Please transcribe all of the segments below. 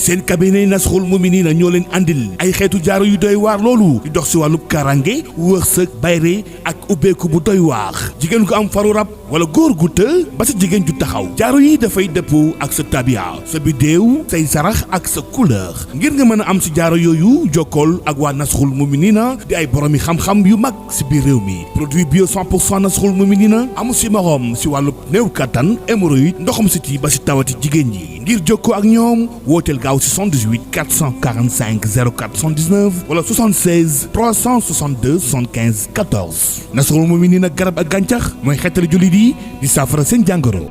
seen cabinet Nasrul Muminina ñoo leen andil ay xeetu jaaro yu doy waar loolu di dox si wàllub karange wërsëg bayre ak ubbeeku bu doy waar jigéen gu am faru rab wala góor gu të ba sa jigéen ju taxaw jaaro yi dafay dëppoo ak sa tabia sa bidéew say sarax ak sa couleur ngir nga mën a am si jaaro yooyu jokkool ak waa Nasrul Muminina di ay boromi xam-xam yu mag si biir réew mi produit bio 100% Nasrul Muminina amu si morom si wàllub néew kattan hémorroïde ndoxum siti ba si tawati jigéen ñi ngir jokkoo ak ñoom wooteel gaaw si 78 445 04 79 wala 76 362 75 14 Nasrul Muminina garab ak gàncax mooy xeetali jullit yi di saafara seen jàngoro.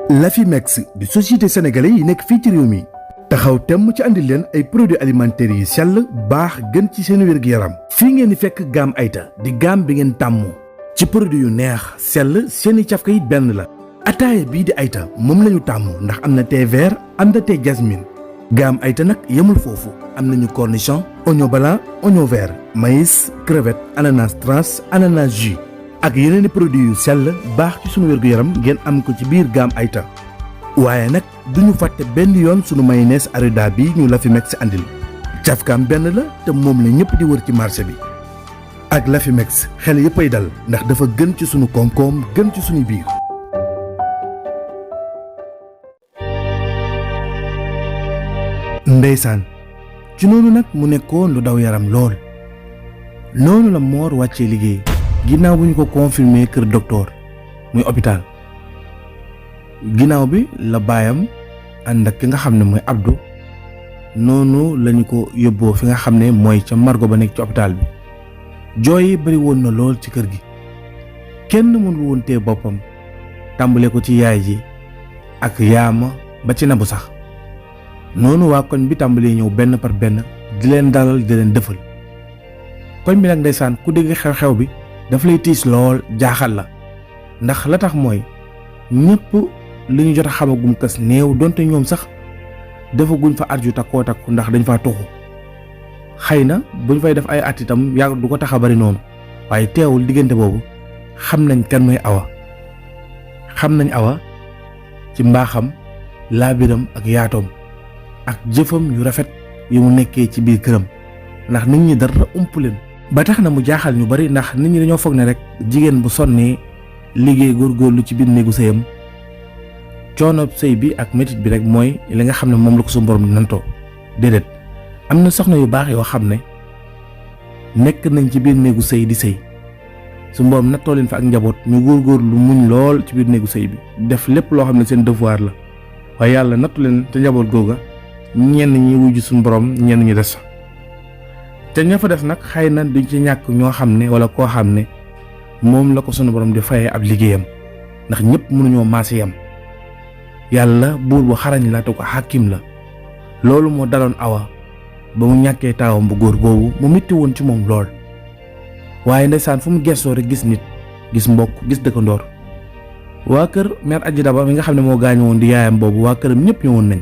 Lafimex di société sénégalais yi nekk fii ci réew mi taxaw temm ci andi leen ay produits alimentaires yi sell baax gën ci seen wér-gu-yaram fii ngeen di fekk gamme Ayta di gamme bi ngeen tàmmu ci produit yu neex sell seeni cafka yi benn la ataaya bii di Ayta moom lañu tàmm ndax am na thé vert am na thé jasmine gamme Ayta nag yemul foofu am nañu cornichon oignon blanc oignon vert maïs crevette ananas trace ananas jus ak yeneen i produits yu sell baax ci sunu wér-gu-yaram ngeen am ko ci biir gamme Ayta waaye nag duñu fàtte benn yoon sunu mayonnaise Arida bi ñu Lafimex andil cafkaam benn la te moom la ñëpp di wër ci marché bi ak Lafimex xel yëppay dal ndax dafa gën ci sunu koom-koom gën ci sunu biir. Ndeysaan ci noonu nag mu nekkoon lu daw yaram lool noonu la Mor wàccee liggéey ginnaaw bu ñu ko confirmé kër docteur muy hôpital ginnaaw bi la baayam ànd ak ki nga xam ne mooy Abdou noonu lañu ko yóbboo fi nga xam ne mooy ca margo ba nekk ci hôpital bi jooy yi bari woon na lool ci kër gi kenn mënul woon tee boppam tàmbale ko ci yaay ji ak yaama ba ci nabu sax noonu waa koñ bi tàmbalee ñëw benn par benn di leen dalal di leen dëfal koñ bi nag ndeysaan ku dégg xew-xew bi daf lay tiis lool jaaxal la ndax la tax mooy ñëpp li ñu jot a xamagum kas néew donte ñoom sax defaguñ fa arju takkoo takku ndax dañ faa tuxu xëy na buñ fay def ay at itam yàgg du ko tax a bari noonu waaye teewul diggante boobu xam nañ kan mooy Awa xam nañ Awa ci mbaaxam laabiram ak yaatoom ak jëfam yu rafet yi mu nekkee ci biir këram ndax nit ñi dara ump leen ba tax na mu jaaxal ñu bari ndax nit ñi dañoo foog ne rek jigéen bu sonnee liggéey góorgóorlu ci biir néegu sëyam coono sëy bi ak métit bi rek mooy li nga xam ne moom la ko su borom nantoo déedéet am na soxna yu baax yoo xam ne nekk nañ ci biir néegu sëy di sëy su borom nattoo leen fa ak njaboot ñu góorgóorlu muñ lool ci biir néegu sëy bi def lépp loo xam ne seen devoir la waaye yàlla nattu leen te njaboot googa ñenn ñi wujj suñu borom ñenn ñi des te ña fa des nag xëy na duñ ci ñàkk ñoo xam ne wala koo xam ne moom la ko sunu borom di fayee ab liggéeyam ndax ñëpp mënuñoo maase yam yàlla buur bu xarañ la te ko xàkkim la loolu moo daloon Awa ba mu ñàkkee taawam bu góor boobu mu metti woon ci moom lool waaye ndeysaan fu mu gestoo rek gis nit gis mbokk gis dëkkandoor waa kër mère Adji Daba mi nga xam ne moo gaañu woon di yaayam boobu waa këram ñëpp ñëwoon nañ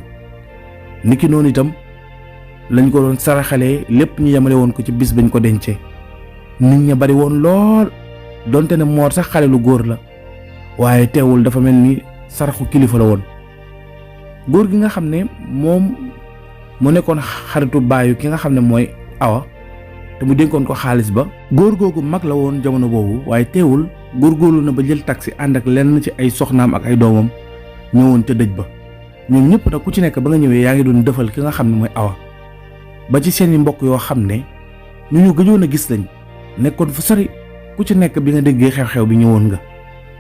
niki noonu itam lañ ko doon saraxalee lépp ñu yemale woon ko ci bis bañ ko dencee nit ña bari woon lool donte ne Mor sax xale lu góor la waaye teewul dafa mel ni saraxu kilifa la woon góor gi nga xam ne moom mu nekkoon xaritu baayu ki nga xam ne mooy Awa te mu dénkoon ko xaalis ba góor googu mag la woon jamono boobu waaye teewul góorgóorlu na ba jël taxi ànd ak lenn ci ay soxnaam ak ay doomam ñëwoon ca dëj ba ñoom ñëpp nag ku ci nekk ba nga ñëwee yaa ngi doon defal ki nga xam ne mooy Awa ba ci seeni mbokk yoo xam ne ñu gëjoon a gis lañ nekkoon fu sori ku ci nekk bi nga déggee xew-xew bi ñëwoon nga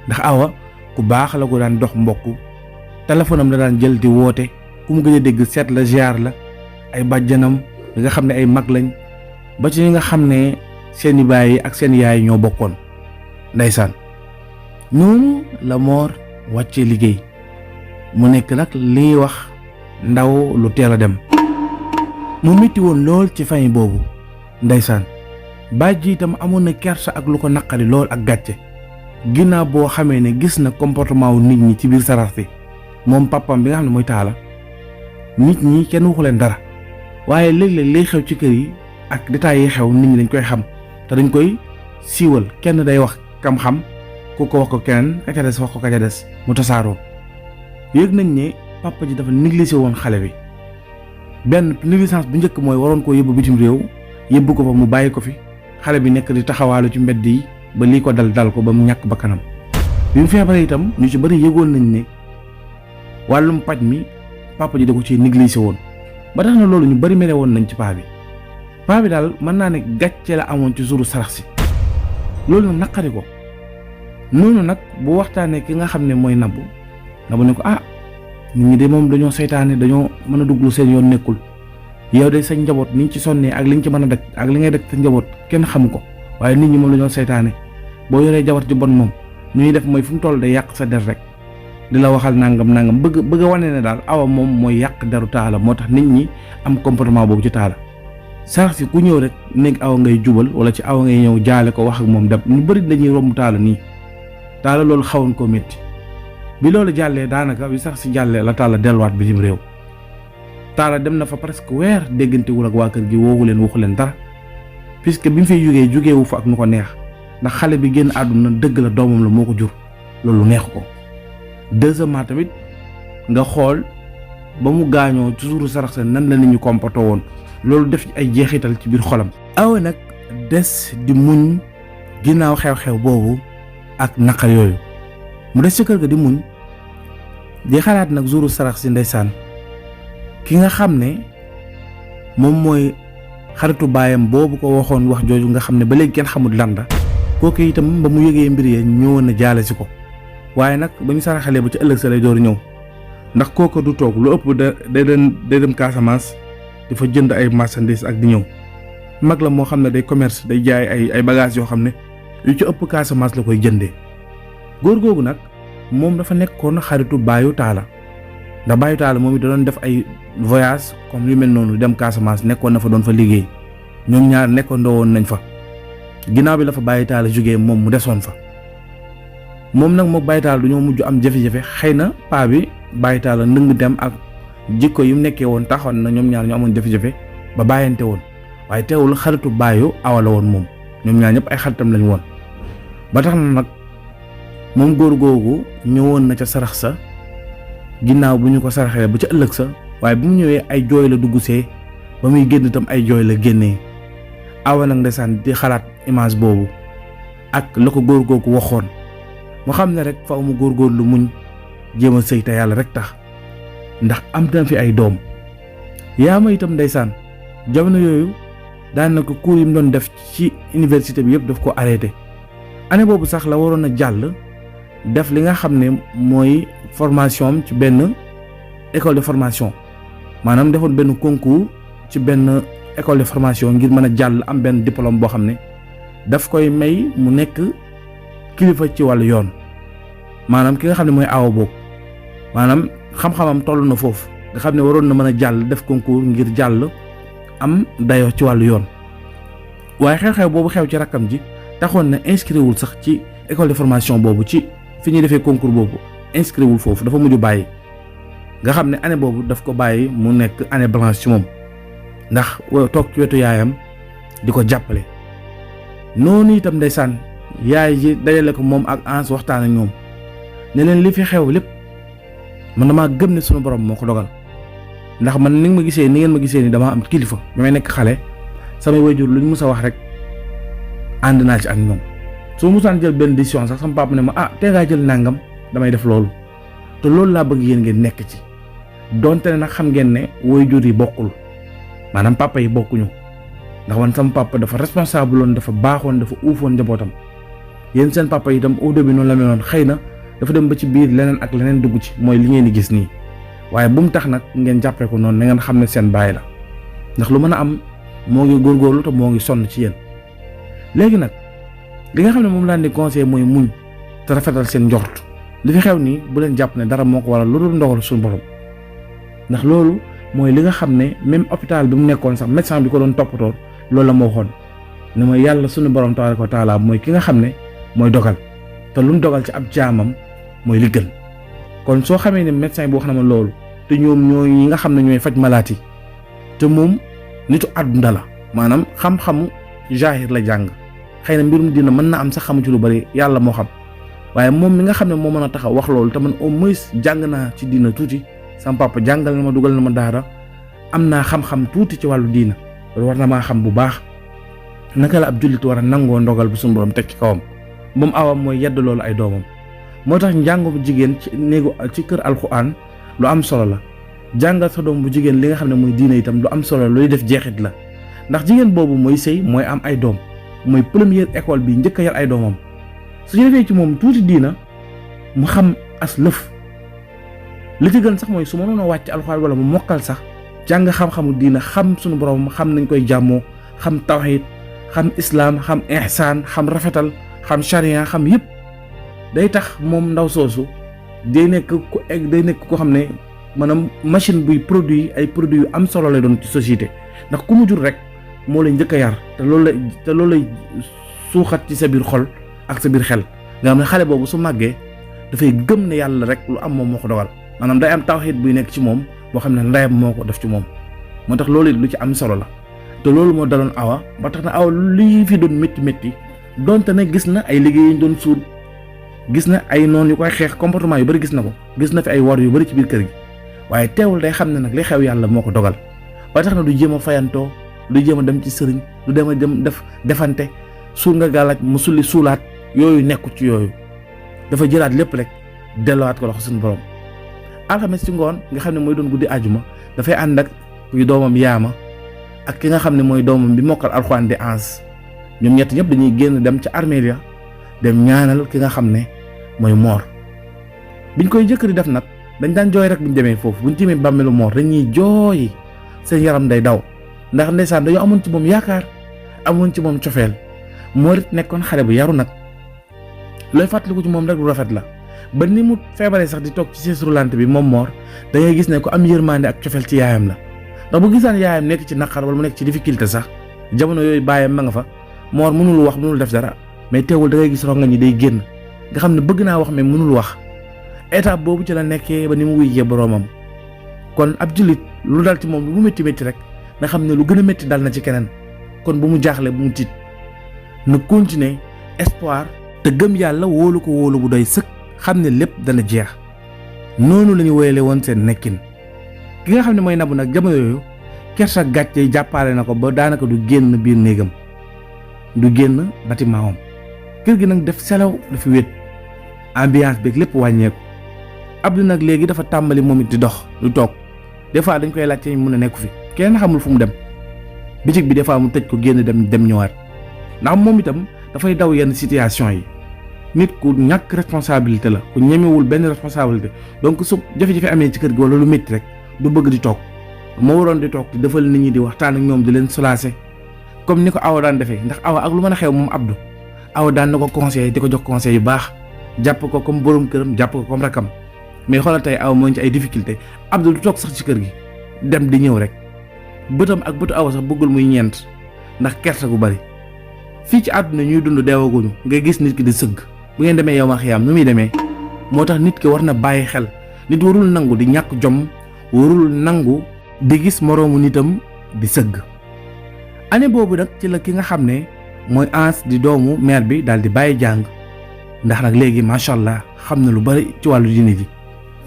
ndax Awa ku baax la ko daan dox mbokk téléphone am la daan jël di woote ku mu gëj a dégg seet la ziar la ay bàjjanam nga xam ne ay mag lañ ba ci ñi nga xam ne seeni baay ak seen yaay ñoo bokkoon ndeysaan noonu la Mor wàccee liggéey mu nekk nag liy wax ndaw lu teel a dem mu metti woon lool ci famille boobu ndeysaan bàjji itam amoon na kersa ak lu ko naqari lool ak gàcce ginnaaw boo xamee ne gis na comportement wu nit ñi ci biir sarax si moom papam bi nga xam ne mooy Taala nit ñi kenn waxu leen dara waaye léeg-léeg lay xew ci kër yi ak détails yi xew nit ñi dañ koy xam te dañ koy siiwal kenn day wax kam xam ku ko wax ko keneen ka ca des wax ko ka ca des mu tasaaroo yëg nañ ne papa ji dafa négligé woon xale bi benn négligence bu njëkk mooy waroon koo yóbbu bitim réew yóbbu ko fa mu bàyyi ko fi xale bi nekk di taxawaalu ci mbedd yi ba lii ko dal ko ba mu ñàkk ba kanam bi mu feebaree itam ñu ci bëri yëgoon nañ ne wàllum paj mi papa ji da ko ci négligé woon ba tax na loolu ñu bëri mere woon nañ ci paa bi daal mën naa ne gàcce la amoon ci jouru sarax si loolu nag naqari ko noonu nag bu waxtaanee ki nga xam ne mooy Nabou ne ko nit ñi de moom dañoo seytaane dañoo mën a dugg lu seen yoon nekkul yow de sa njaboot ni ñu ci sonnee ak li ñu ci mën a daj ak li ngay daj sa njaboot kenn xamu ko waaye nit ñi moom dañoo seytaane boo yoree jabar ji bon moom ñuy def mooy fu mu toll day yàq sa der rek di la waxal nangam bëgg a wane ne daal awa moom mooy yàq deru Talla moo tax nit ñi am comportement boobu ci Talla sarax si ku ñëw rek néeg awa ngay jubal wala ci awa ngay ñëw jaale ko wax ak moom dem ñu bëri dañuy romb Talla nii Talla loolu xawoon koo métti bi loolu jàllee daanaka bi sax si jàllee la Talla delluwaat bitim réew Talla dem na fa presque weer déggantewul ak waa kër gi waxu leen dara puisque bi mu fiy jógeewu fa ak nu ko neex ndax xale bi génn àdduna dëgg la doomam la moo ko jur loolu neexu ko deuxièmement tamit nga xool ba mu gaañoo ci suuru sarax sa nan la nit ñu comporté woon loolu def ay jeexital ci biir xolam awa nag des di muñ ginnaaw xew-xew boobu ak naqar yooyu mu des ci kër ga di muñ di xalaat nag jouru sarax si ndeysaan ki nga xam ne moom mooy xaritu baayam boobu ko waxoon wax jooju nga xam ne ba léegi kenn xamul lan la kooku itam ba mu yëgee mbir ya ñëwoon na jaale si ko waaye nag ba ñu saraxalee ba ci ëllëg sa lay door ñëw ndax kooku du toog lu ëpp day dem Casamance di fa jënd ay marchandises ak di ñëw mag la moo xam ne day commerce day jaay ay bagages yoo xam ne yu ci ëpp Casamance la koy jëndee góor googu nag moom dafa nekkoon xaritu baayu Talla ndax baayu Talla moom it da doon def ay voyage comme yu mel noonu dem Casamance nekkoon na fa doon fa liggéey ñoom ñaar nekkandoo woon nañ fa ginnaaw bi la fa baayu Talla jógee moom mu desoon fa moom nag moo baayu Talla du ñoo mujj am jafe-jafe xëy na paa bi baayu Talla ndëng dem ak jikko yu mu nekkee woon taxoon na ñoom ñaar ñu amoon jafe-jafe ba bàyyante woon waaye teewul xaritu baayu Awa la woon moom ñoom ñaar ñëpp ay xaritam lañ woon ba tax na nag moom góor googu ñëwoon na ca sarax sa ginnaaw bu ñu ko saraxee ba ca ëllëg sa waaye bi mu ñëwee ay jooy la dugg see ba muy génn itam ay jooy la génnee Awa nag ndeysaan di xalaat image boobu ak la ko góor googu waxoon mu xam ne rek faaw mu góorgóorlu muñ jéem a sëy te yàlla rek tax ndax am na fi ay doom yaa ma itam ndeysaan jamono yooyu daanaka cours yi mu doon def ci université bi yëpp daf ko arrêté année boobu sax la waroon a jàll def li nga xam ne mooy formation ci benn école de formation maanaam defoon benn concours ci benn école de formation ngir mën a jàll am benn diplôme boo xam ne daf koy may mu nekk kilifa ci wàllu yoon maanaam ki nga xam ne mooy aawa boobu maanaam xam-xamam toll na foofu nga xam ne waroon na mën a jàll def concours ngir jàll am dayo ci wàllu yoon waaye xew-xew boobu xew ci rakkam ji taxoon na inscrit wul sax ci école de formation boobu ci fi ñuy defee concours boobu inscrit wul foofu dafa mujj bàyyi nga xam ne année boobu daf ko bàyyi mu nekk année blanche ci moom ndax toog ci wetu yaayam di ko jàppale noonu itam ndeysaan yaay ji dajale ko moom ak ans waxtaan ak ñoom ne leen li fi xew lépp man damaa gëm ne sunu borom moo ko dogal ndax man ni ma gisee ni ngeen ma gisee ni damaa am kilifa bi may nekk xale samay wayjur luñ mus a wax rek ànd naa ci ak ñoom su ma musaan jël benn décision sax sama papa ne ma tee ngaa jël nangam damay def loolu te loolu laa bëgg yéen ngeen nekk ci donte ne nag xam ngeen ne wayjur yi bokkul maanaam papa yi bokkuñu ndax man sama papa dafa responsable woon dafa baaxoon dafa uufoon njabootam yéen seen papa yi itam au début noonu la meloon xëy na dafa dem ba ci biir leneen ak leneen dugg ci mooy li ngeen di gis nii waaye bu mu tax nag ngeen jàppee ko noonu na ngeen xam ne seen baay la ndax lu mën a am moo ngi góorgóorlu te moo ngi sonn ci yéen léegi nag li nga xam ne moom laa di conseil mooy muñ te rafetal seen njort li fi xew nii bu leen jàpp ne dara moo ko waral lu dul ndogal suñu borom ndax loolu mooy li nga xam ne même hôpital bi mu nekkoon sax médecin bi ko doon toppatoo loolu la ma waxoon ne ma yàlla suñu borom tabaaraka wa taala mooy ki nga xam ne mooy dogal te lu mu dogal ci ab jaamam mooy li gën kon soo xamee ne médecin bi wax na ma loolu te ñoom ñooy ñi nga xam ne ñooy faj malaat yi te moom nitu àdduna la maanaam xam-xamu jaahir la jàng xëy na mbirum dina mën na am sax xamu ci lu bari yàlla moo xam waaye moom mi nga xam ne moo mën a taxaw wax loolu te man au moins jàng naa ci diina tuuti sama papa jàngal na ma dugal na ma daara am naa xam-xam tuuti ci wàllu diina loolu war na maa xam bu baax naka la ab jullit war a nangoo ndogal bu suñu borom teg ci kawam moom awam mooy yedd loolu ay doomam moo tax njàngu bu jigéen ci néegu ci kër alxuraan lu am solo la jàngal sa doom bu jigéen li nga xam ne mooy diina itam lu am solo la luy def jeexit la ndax jigéen boobu mooy sëy mooy am ay doom mooy première école bi njëkk a yar ay doomam su ñu defee ci moom tuuti diina mu xam as lëf li ci gën sax mooy su ma noonu wàcc alxuraan wala mu mokkal sax jàng xam-xamu diina xam sunu borom xam nañ koy jàmmoo xam tawhid xam islaam xam ihsaan xam rafetal xam charia xam yëpp day tax moom ndaw soosu day nekk ko xam ne maanaam machine buy produit ay produits yu am solo lay doon ci société ndax ku mu jur rek moo lay njëkk a yar te loolu lay suuxat ci sa biir xol ak sa biir xel nga xam ne xale boobu su màggee dafay gëm ne yàlla rek lu am moom moo ko dogal maanaam day am tawhid buy nekk ci moom boo xam ne ndeyam moo ko def ci moom moo tax loolu it lu ci am solo la te loolu moo daloon awa ba tax na awa lii fi doon métti donte ne gis na ay liggéey yu ñu doon suul gis na ay noon yu koy xeex comportement yu bëri gis na ko gis na fi ay wor yu bëri ci biir kër gi waaye teewul day xam ne nag li xew yàlla moo ko dogal ba tax na du jéem a fayantoo du jéem a dem ci sëriñ du dem a dem defante suul nga gàllaaj mu sulli suulaat yooyu nekku ci yooyu dafa jëlaat lépp rek delluwaat ko loxo suñu borom alxames ci ngoon nga xam ne mooy doon guddi àjjuma dafay ànd ak yu doomam yaama ak ki nga xam ne mooy doomam bi mokkal alxuraan di ans ñoom ñett ñëpp dañuy génn dem ca armée ya dem ñaanal ki nga xam ne mooy moor biñ koy jëkk di def nag dañ daan jooy rek buñ demee foofu buñ tiimee bàmmeelu moor dañuy jooy seen yaram day daw ndax ndeysaan dañoo amoon ci moom yaakaar amoon ci moom cofeel moor it nekkoon xale bu yaru nag looy fàttaliku ci moom rek lu rafet la ba ni mu feebaree sax di toog ci chaise roulante bi moom moor da ngay gis ne ko am yërmande ak cofeel ci yaayam la ndax bu gisaan yaayam nekk ci naqar wala mu nekk ci difficulté sax jamono yooyu baayam ma nga fa moor mënul wax mënul def dara mais teewul da ngay gis ronga ñi day génn nga xam ne bëgg naa wax mais mënul wax étape boobu ci la nekkee ba ni mu wuyjee boroomam kon ab jullit lu dal ci moom lu mu métti rek nga xam ne lu gën a métti dal na ci keneen kon bu mu jaaxle bu mu tiit na continuer espoir te gëm yàlla wóolu ko wóolu bu doy sëkk xam ne lépp dana jeex noonu la ñu woyale woon seen nekkin ki nga xam ne mooy Nabou nag jamono yooyu kersa gàcce jàppaale na ko ba daanaka du génn biir néegam du génn bâtiment am kër gi nag def selaw dafa wét ambiance beeg lépp wàññeeku Abdou nag léegi dafa tàmbali moom it di dox lu toog des fois dañ koy laajte mun a nekku fi kenn xamul fu mu dem bitig bi des fois mu tëj ko génn dem ñëwaat ndax moom itam dafay daw yenn situation yi nit ku ñàkk responsabilité la ku ñemewul benn responsabilité donc su jafe-jafe amee ci kër gi wala lu métti rek du bëgg di toog moo waroon di toog di defal nit ñi di waxtaan ak ñoom di leen soulager comme ni ko Awa daan defee ndax Awa ak lu mën a xew moom Abdou Awa daan na ko conseiller di ko jox conseil yu baax jàpp ko comme borom këram jàpp ko comme rakam mais xoolal tey Awa moo ngi ci ay difficulté Abdou du toog sax ci kër gi dem di ñëw rek bëtam ak bëtu Awa sax bëggul muy ñeent ndax kersa gu bari fii ci àdduna ñuy dund deewaguñu nga gis nit ki di sëgg bu ngeen demee yow ma xiyaam nu muy demee moo tax nit ki war na bàyyi xel nit warul nangu di ñàkk jom warul nangu di gis moroomu nitam di sëgg. année boobu nag ci la ki nga xam ne mooy Ans di doomu maire bi daal di bàyyi jàng ndax nag léegi macha allah xam na lu bari ci wàllu diine ji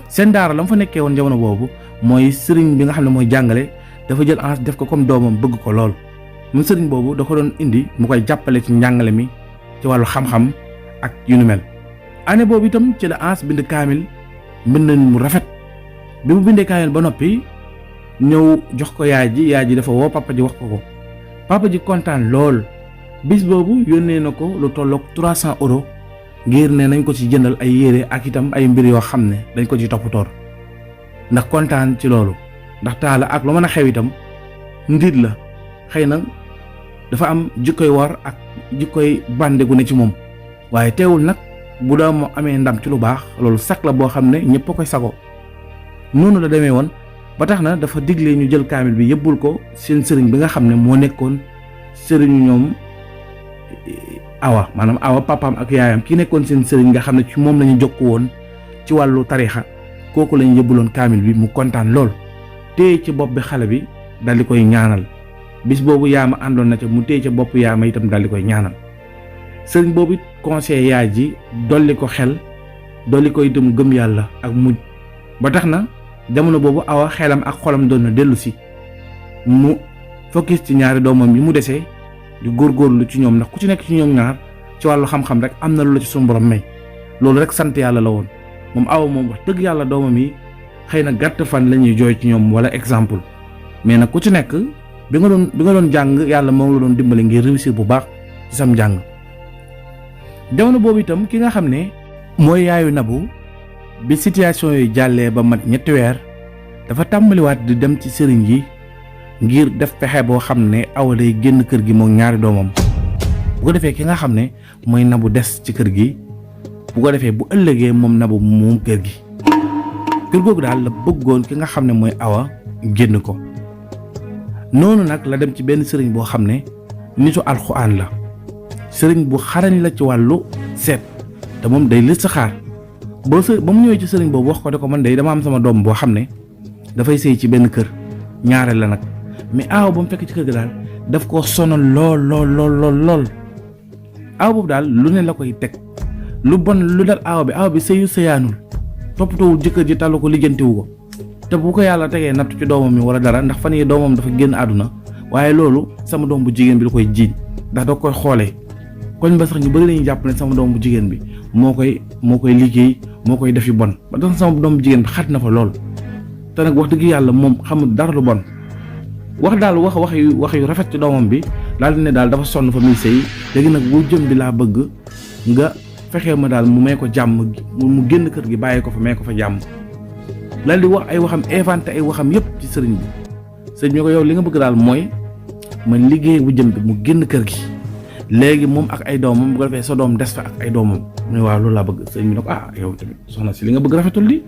seen daara la mu fa nekkee woon jamono boobu mooy sëriñ bi nga xam ne mooy jàngale dafa jël Ans def ko comme doomam bëgg ko lool mu sëriñ boobu da ko doon indi mu koy jàppale ci njàngale mi ci wàllu xam-xam ak yu nu mel. année boobu itam ci la Ans bind kaamil mbind mu rafet bi mu bindee kaamil ba noppi ñëw jox ko yaay ji dafa woo papa ji wax ko papa ji kontaan lool bis boobu yónnee na ko lu tolloog 300 euros ngir ne nañ ko ci jëndal ay yére ak itam ay mbir yoo xam ne dañ ko ci toppatoor ndax kontaan ci loolu ndax taala ak lu mën a xew itam ndiit la xëy na dafa am jikkoy war ak jikkoy bande gu ne ci moom waaye teewul nag bu daa moo amee ndam ci lu baax loolu sak la boo xam ne ñëpp a koy sago noonu la demee woon ba tax na dafa digle ñu jël kaamil bi yëbbul ko seen sëriñ bi nga xam ne moo nekkoon sëriñu ñoom Awa maanaam Awa papaam ak yaayam ki nekkoon seen sëriñ nga xam ne ci moom la ñu jokku woon ci wàllu tarixa kooku la ñu yëbbuloon kaamil bi mu kontaan lool téye ci bopp bi xale bi daal di koy ñaanal bis boobu yaama àndoon na ca mu téye ca bopp yaama itam daal di koy ñaanal sëriñ boobu it conseil yaay ji dolli ko xel dolli ko itam gëm yàlla ak mujj ba tax na jamono boobu Awa xelam ak xolam doon na dellu si mu focus ci ñaari doomam yi mu desee di góorgóorlu ci ñoom ndax ku ci nekk ci ñoom ñaar ci wàllu xam-xam rek am na lu la ci suñu borom may loolu rek sant yàlla la woon moom Awa moom wax dëgg yàlla doomam yi xëy na gàtt fan la ñuy jooy ci ñoom wala exemple mais nag ku ci nekk bi nga doon jàng yàlla moom la doon dimbali ngir réussir bu baax ci sam jàng. jamono boobu itam ki nga xam ne mooy yaayu Nabou bi situation yooyu jàllee ba mat ñetti weer dafa tàmbaliwaat di dem ci sëriñ yi ngir def pexe boo xam ne Awa day génn kër gi moom ñaari doomam bu ko defee ki nga xam ne mooy Nabou des ci kër gi bu ko defee bu ëllëgee moom Nabou moom kër gi kër googu daal la bëggoon ki nga xam ne mooy Awa génn ko noonu nag la dem ci benn sëriñ boo xam ne nitu alxuraan la sëriñ bu xarañ la ci wàllu seet te moom day listixaar ba mu ñëwee ci sëriñ boobu wax ko de ko man day dama am sama doom boo xam ne dafay sëy ci benn kër ñaareel la nag mais Awa ba mu fekk ci kër ga daal daf koo sonal lool Awa boobu daal lu ne la koy teg lu bon lu dal Awa bi sëyu sëyaanul toppatoowul jëkkër ji tàllu ko lijjantiwu ko te bu ko yàlla tegee nattu ci doomam mi wala dara ndax fan yi doomam dafa génn àdduna waaye loolu sama doom bu jigéen bi da koy jiiñ ndax da koy xoolee koñ ba sax ñu bëri lañuy jàpp ne sama doom bu jigéen bi moo koy liggéey moo koy def yu bon ba tax sama doom bu jigéen bi xat na fa lool te nag wax dëgg yàlla moom xamul dara lu bon wax daal wax yu rafet ci doomam bi daal di ne daal dafa sonn fa muy sëy léegi nag bu jëm bi laa bëgg nga fexee ma daal mu may ko jàmm mu génn kër gi bàyyi ko fa may ko fa jàmm daal di wax ay waxam inventé ay waxam yépp ci sëriñ bi ko yow li nga bëgg daal mooy ma liggéey bu jëm bi mu génn kër gi léegi moom ak ay doomam bu ko defee sa doom des fa ak ay doomam mu ne waaw loolu laa bëgg sëriñ bi ne ko yow tamit soxna si li nga bëgg rafetul di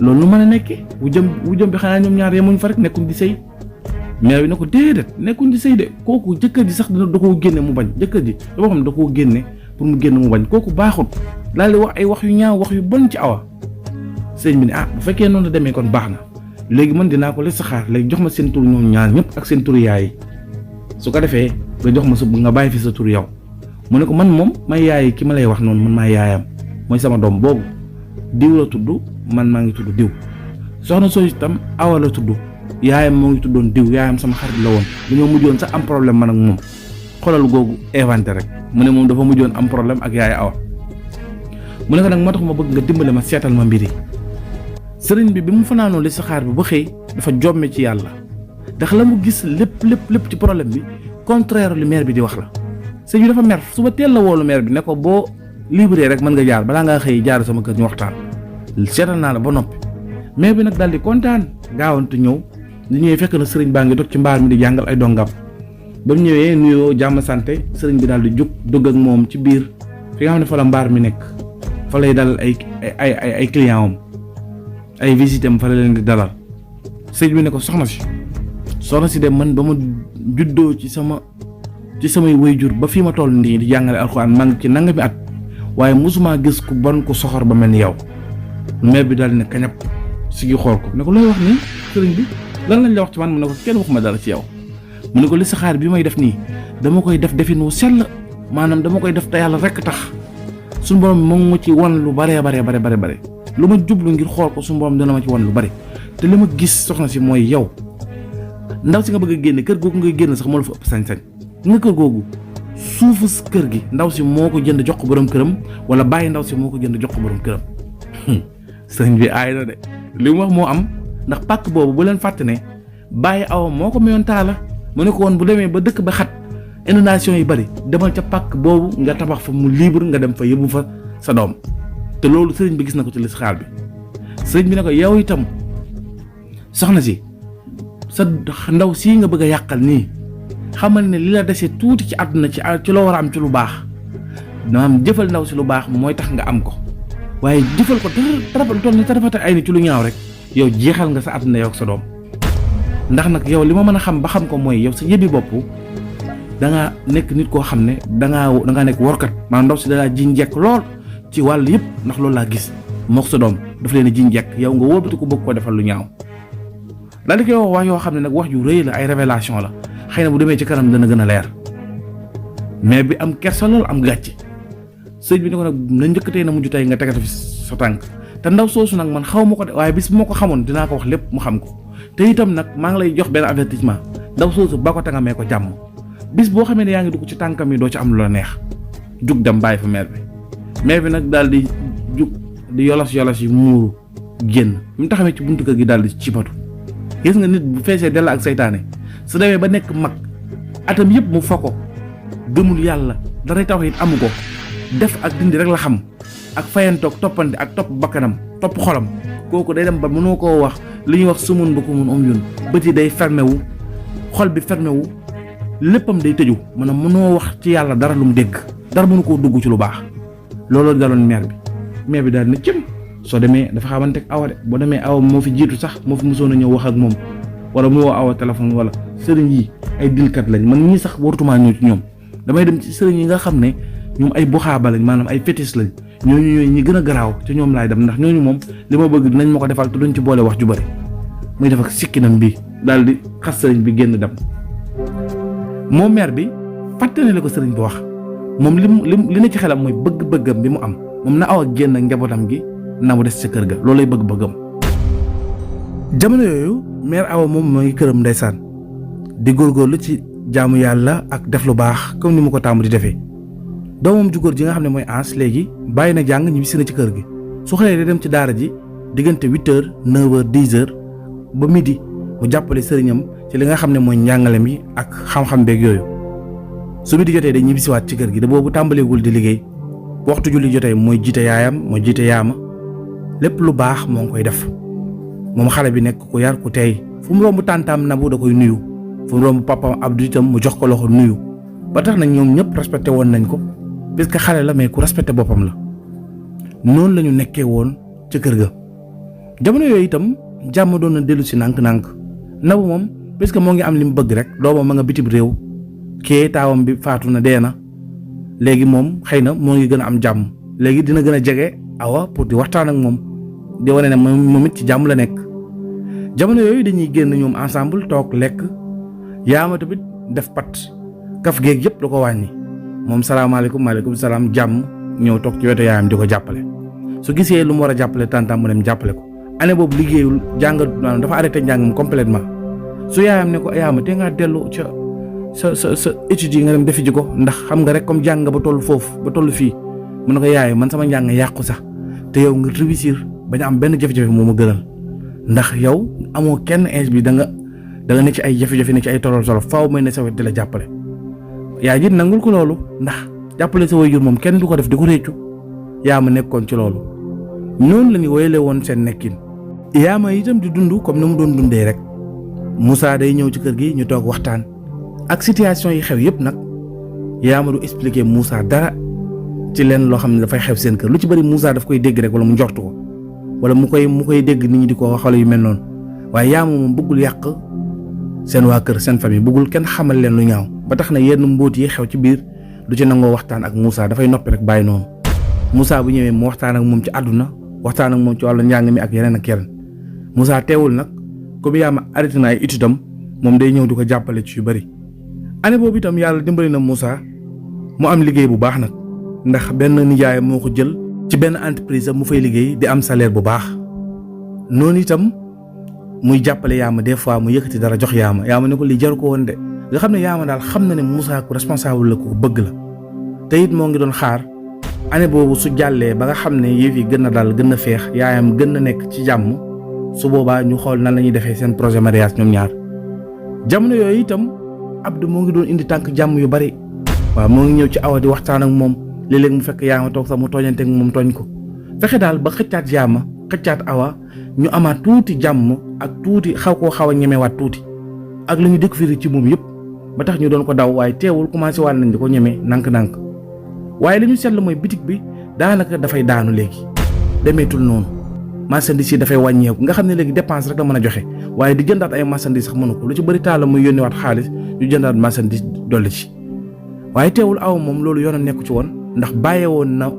loolu lu mën a nekkee wu jëm bi xanaa ñoom ñaar yemuñ fa rek nekkuñ di sëy mais bi ne ko déedéet nekkuñ di sëy de kooku jëkkër ji sax da koo génne mu bañ jëkkër ji da xam ne da koo génne pour mu génn mu bañ kooku baaxut daal di wax ay wax yu ñaaw wax yu bon ci Awa sëriñ bi ne bu fekkee noonu la demee kon baax na léegi man dinaa ko listixaar léegi jox ma seen tur ñoom ñaar ñëpp ak seen tur yaay su ko defee nga jox ma sa nga bàyyi fi sa tur yow mu ne ko man moom may yaay ki ma lay wax noonu man maay yaayam mooy sama doom boobu diw la tudd man maa ngi tudd diw soxna soo itam Awa la tudd yaayam moo ngi tuddoon diw yaayam sama xarit la woon dañoo mujjoon sax am problème man ak moom xoolal googu inventé rek mu ne moom dafa mujjoon am problème ak yaay Awa mu ne ko nag moo tax ma bëgg nga dimbale ma seetal ma mbiri sëriñ bi mu fanaanoo li saxaar bi ba xëy dafa jomme ci yàlla ndax la mu gis lépp ci problème bi contraire li maire bi di wax la sëñ bi dafa mer suba teel la woolu maire bi ne ko boo libéré rek mën nga jaar balaa ngaa xëy jaar sama kër ñu waxtaan seetal naa la ba noppi maire bi nag daal di kontaan gaawantu ñëw di ñëwee fekk na sëriñ baa ngi toog ci mbaar mi di jàngal ay dongam ba mu ñëwee nuyoo jàmm santé sëriñ bi daal di jug dugg ak moom ci biir fi nga xam ne fa la mbaar mi nekk fa lay dalal ay client am ay visitam fa la leen di dalal sëriñ bi ne ko soxna si de man ba ma juddoo ci samay waajur ba fii ma toll nii di jàngale alxuraan maa ngi ci nangami at waaye mosuma gis ku bon ku soxor ba mel ni yow maire bi daal di ne kañap si gi xool ko ne ko looy wax nii sëriñ bi lan lañ la wax ci man mu ne ko kenn waxuma dara ci yow mu ne ko li saxaar bi may def nii dama koy def defin wu sell maanaam dama koy def te yàlla rekk tax suñu borom moom ma ci wan lu bare lu ma jublu ngir xool ko suñu borom dana ma ci wan lu bare te li ma gis soxna si mooy yow ndaw si nga bëgg a génne kër googu ngay génn sax moo la fa ëpp sañ-sañ nga kër googu suufu kër gi ndaw si moo ko jënd jox ko borom këram wala bàyyi ndaw si moo ko jënd jox ko borom këram sëñ bi aay na de li mu wax moo am ndax pàkk boobu bu leen fàtte ne bàyyi Awa moo ko mayoon taala mu ne ko woon bu demee ba dëkk ba xat inondation yi bari demal ca pàkk boobu nga tabax fa mu libre nga dem fa yóbbu fa sa doom te loolu sëriñ bi gis na ko ci listixaar bi sëriñ bi ne ko yow itam soxna si sa ndaw sii nga bëgg a yàqal nii xamal ne li la dese tuuti ci àdduna ci loo war a am ci lu baax maanaam jëfal ndaw si lu baax mooy tax nga am ko waaye jëfal ko tarafata ay ni ci lu ñaaw rek yow jeexal nga sa àdduna yow ak sa doom ndax nag yow li ma mën a xam ba xam ko mooy yow sa yëbbi bopp dangaa nekk nit koo xam ne dangaa nekk workat maanaam ndaw si dangaa ji njekk lool ci wàll yëpp ndax loolu laa gis mook sa doom daf leen ji njekk yow nga wóobati ko bëgg ko defal lu ñaaw daal di koy wax yoo xam ne nag wax ju rëy la ay révélation la xëy na bu demee ci kanam dana gën a leer mais bi am kersa lool am gàcce sëñ bi ne ko nag na njëkk tey na mujj tey nga tegate fi sa tànk te ndaw soosu nag man xaw ma ko de waaye bis bu ma ko xamoon dinaa ko wax lépp mu xam ko te itam nag maa ngi lay jox benn avertissement ndaw soosu ba ko te nga may ko jàmm bis boo xamee ne yaa ngi dugg ci tànkam yi doo ci am lu la neex jug dem bàyyi fa maire bi nag daal di jug di yolos yi muuru génn bi mu taxawee ci buntu kër gi daal di cibatu gis nga nit bu feesee dell ak saytaane su demee ba nekk mag atam yëpp mu fa ko gëmul yàlla daray taw it amu ko def ak dindi rek la xam ak fayantoog toppante ak topp bakkanam topp xolam kooku day dem ba mënoo koo wax li ñuy wax sumun ba ko mun am yoon bët yi day fermé wu xol bi fermé wu léppam day tëju maanaam mënoo wax ci yàlla dara lu mu dégg dara mënu koo dugg ci lu baax looloo daloon maire bi daal na cëm soo demee dafa xamante ak awa de boo demee awa moo fi jiitu sax moo fi mosoon a ñëw wax ak moom wala mu woo awa téléphone wala sëriñ yi ay dilkat lañ man ñii sax waratumaa ñëw ci ñoom damay dem ci sëriñ yi nga xam ne ñoom ay buxaaba lañ maanaam ay fétis lañ ñooñu ñi gën a garaaw ci ñoom laay dem ndax ñooñu moom li ma bëgg dinañ ma ko defal te duñ ci boole wax ju bari muy def ak sikkinam bi daal di xas sëriñ bi génn dem moom maire bi fàttali la ko sëriñ bi wax moom li ne ci xelam mooy bëgg-bëggam bi mu am moom na aw ak génn ak njabootam gi na mu des ca kër ga loolu lay bëgg-bëggam. jamono yooyu maire Awa moom moo ngi këram ndeysaan di góorgóorlu ci jaamu yàlla ak def lu baax comme ni mu ko tàmm di defee doomam ju góor ji nga xam ne mooy Anse léegi bàyyi na jàng ñibbisi na ci kër gi su xëyee day dem ci daara ji diggante 8h 9h 10h ba midi mu jàppale sëriñam ci li nga xam ne mooy njàngale mi ak xam-xam beeg yooyu su midi jotee day ñibbisiwaat ci kër gi da boobu tàmbaleegul di liggéey waxtu julli jotee mooy jiite yaayam mooy jiite yaama lépp lu baax moo ngi koy def moom xale bi nekk ku yar ku teey fu mu romb tàntaam Nabou da koy nuyu fu mu romb papam Abdou itam mu jox ko loxo nuyu ba tax na ñoom ñëpp respecté woon nañ ko puisque xale la mais ku respecté boppam la noonu la ñu nekkee woon ca kër ga. jamono yooyu itam jàmm doon na dellu si nànk-nànk Nabou moom puisque moo ngi am li mu bëgg rek doomam ma nga bitim réew kee taawam bi faatu na dee na léegi moom xëy na moo ngi gën a am jàmm léegi dina gën a jege Awa pour di waxtaan ak moom di wane ne moom it ci jàmm la nekk. jamono yooyu dañuy génn ñoom ensemble toog lekk yaama tamit def pat kaf géeg yëpp da ko wàññi moom salaamaaleykum maaleykum salaam jàmm ñëw toog ci wetu yaayam di ko jàppale su gisee lu mu war a jàppale tantam mu dem jàppale ko année boobu liggéeyul jàngat maanaam dafa arrêté njàngam complètement su yaayam ne ko yaama te ngaa dellu ca sa études yi nga dem defi ji ko ndax xam nga rek comme jàng nga ba toll foofu ba toll fii mu ne ko yaay man sama njàng yàqu sax te yow nga réussir bañ a am benn jafe-jafe moo ma gënal ndax yow amoo kenn ins bi da nga ne ci ay jafe-jafe ne ci ay tolol solo faaw may ne sa wet di la jàppale yaay ji nangul ko loolu ndax jàppale sa waajur moom kenn du ko def di ko réccu yaa ma nekkoon ci loolu noonu la ñu woyale woon seen nekkin yaa ma itam di dund comme ni mu doon dundee rek Moussa day ñëw ci kër gi ñu toog waxtaan ak situation yi xew yëpp nag yaa ma du expliquer Moussa dara ci leen loo xam ne dafay xew seen kër lu ci bëri Moussa daf koy dégg rek wala mu njortu ko wala mu koy dégg nit ñi di ko waxal yu mel noonu waaye yaa moom bëggul yàq seen waa kër seen famille bëggul kenn xamal leen lu ñaaw ba tax na yenn mbóot yi xew ci biir du ci nangoo waxtaan ak Moussa dafay noppi rek bàyyi noonu Moussa bu ñëwee mu waxtaan ak moom ci àdduna waxtaan ak moom ci wàllu njàng mi ak yeneen ak yeneen Moussa teewul nag comme yaa ma arrêté na ay études am moom day ñëw di ko jàppale ci yu bëri année boobu itam yàlla dimbali na Moussa mu am liggéey bu baax nag ndax benn nijaay moo ko jël ci benn entreprise mu fay liggéey di am salaire bu baax noonu itam muy jàppale yaama des fois mu yëkkati dara jox yaama ne ko li jaru ko woon de nga xam ne yaama daal xam na ne Moussa ku responsable la ko bëgg la te it moo ngi doon xaar année boobu su jàllee ba nga xam ne yëf yi gën na daal gën na feex yaayam gën na nekk ci jàmm su boobaa ñu xool nan la ñuy defee seen projet mariage ñoom ñaar jamono yooyu itam Abdou moo ngi doon indi tànk jàmm yu bari waaw moo ngi ñëw ci Awa di waxtaan ak moom léeg-léeg mu fekk yaama toog sax mu tooñante ak moom tooñ ko fexe daal ba xëccaat yaama xëccaat Awa ñu amaat tuuti jàmm ak tuuti xaw a ñemewaat tuuti ak lu ñu découvrir ci moom yëpp ba tax ñu doon ko daw waaye teewul commencé waat nañ di ko ñeme nànk-nànk waaye li ñu seetlu mooy bitig bi daanaka dafay daanu léegi demeetul noonu marchandise yi dafay wàññeeku nga xam ne léegi dépense rek la mën a joxe waaye di jëndaat ay marchandise sax mënu ko lu ci bëri taal la muy yónniwaat xaalis ñu jëndaat marchandise dolli ci waaye teewul Awa moom loolu yoonam nekku ci woon ndax bàyyee woon na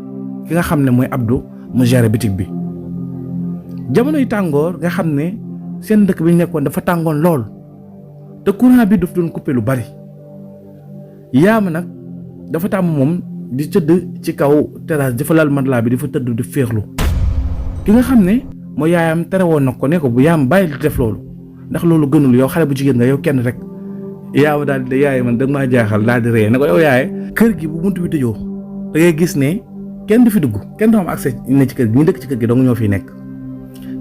ki nga xam ne mooy Abdou mu gérer bitig bi jamonoy tàngoor nga xam ne seen dëkk bi ñu nekkoon dafa tàngoon lool te courant bi daf doon coupé lu bari yaama nag dafa tàmm moom di tëdd ci kaw terrasse dafa lal matelas bi di fa tëdd di féexlu ki nga xam ne mooy yaayam tere woon na ko ne ko bu yaam bàyyi di def loolu ndax loolu gënul yow xale bu jigéen nga yow kenn rek yaama daal di yaay man da maa jaaxal daal di ree ne ko yow yaaye kër gi bu buntu bi tëjoo da ngay gis ne kenn du fi dugg kenn du am accès ne ci kër gi ñu dëkk ci kër gi dong ñoo fiy nekk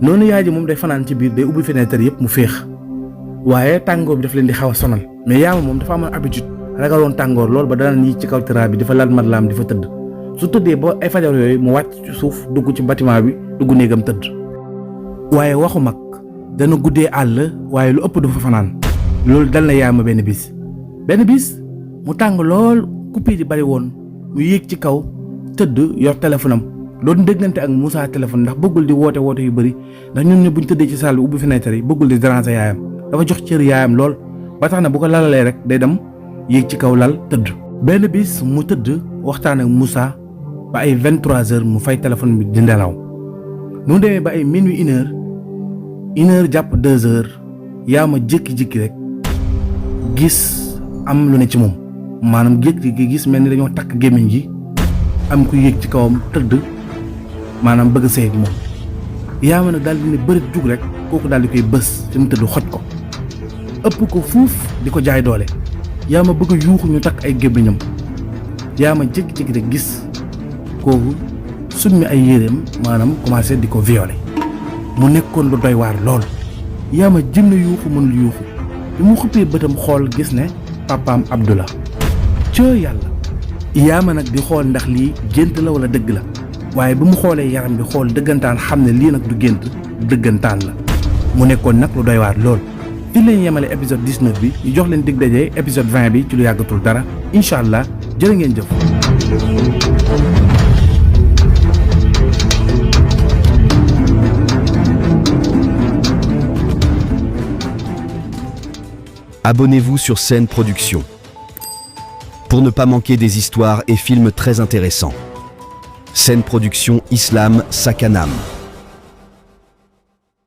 noonu yaay ji moom day fanaan ci biir day ubbi fenêtre yëpp mu féex waaye tàngoor bi daf leen di xaw a sonal mais yaama moom dafa amoon habitude ragaloon tàngoor loolu ba dana ñii ci kaw terrasse bi dafa lal matlaam di fa tëdd su tëddee ba ay fajar yooyu mu wàcc ci suuf dugg ci bâtiment bi dugg néegam tëdd waaye waxu mag dana guddee àll waaye lu ëpp du fa fanaan loolu dal na yaama benn bis mu tàng lool coupure yi bari woon mu yéeg ci kaw tëdd yor téléphone am doon déggante ak Moussa téléphone ndax bëggul di woote yu bëri ndax ñun ne buñ tëddee ci salle bi ubbi fenêtre yi bëggul di déranger yaayam dafa jox cër yaayam lool ba tax na bu ko lalalee rek day dem yéeg ci kaw lal tëdd benn bis mu tëdd waxtaan ak Moussa ba ay 23h mu fay téléphone bi di nelaw mu demee ba ay minuit une heure jàpp 2h yaama jékki-jékki rek gis am lu ne ci moom maanaam jékki gis mel ni dañoo takk gémmiñ gi am ku yéeg ci kawam tëdd maanaam bëgg a sëy ak moom yaama nag daal di ne bërit jug rek kooku daal di koy bës fi mu tëdd xoj ko ëpp ko fuuf di ko jaay doole yaama bëgg a yuuxu ñu takk ay gémmiñam yaama jékki-jékki rek gis kooku summi ay yéreem maanaam commencé di ko violer mu nekkoon lu doy waar lool yaama jëm na yuuxu mënul yuuxu bi mu xuppee bëtam xool gis ne papaam Abdullah coo yàlla yaama nag di xool ndax lii gént la wala dëgg la waaye bi mu xoolee yaram bi xool dëggantaan xam ne lii nag du gént dëggantaan la mu nekkoon nag lu doy waar lool fii lañu yemale épisode 19 bi ñu jox leen dig daje épisode 20 bi ci lu yàggatul dara incha allah jërë ngeen jëf. Abonnez-vous sur Scène Production pour ne pas manquer des histoires et films très intéressants. Scène Production Islam Sakanam.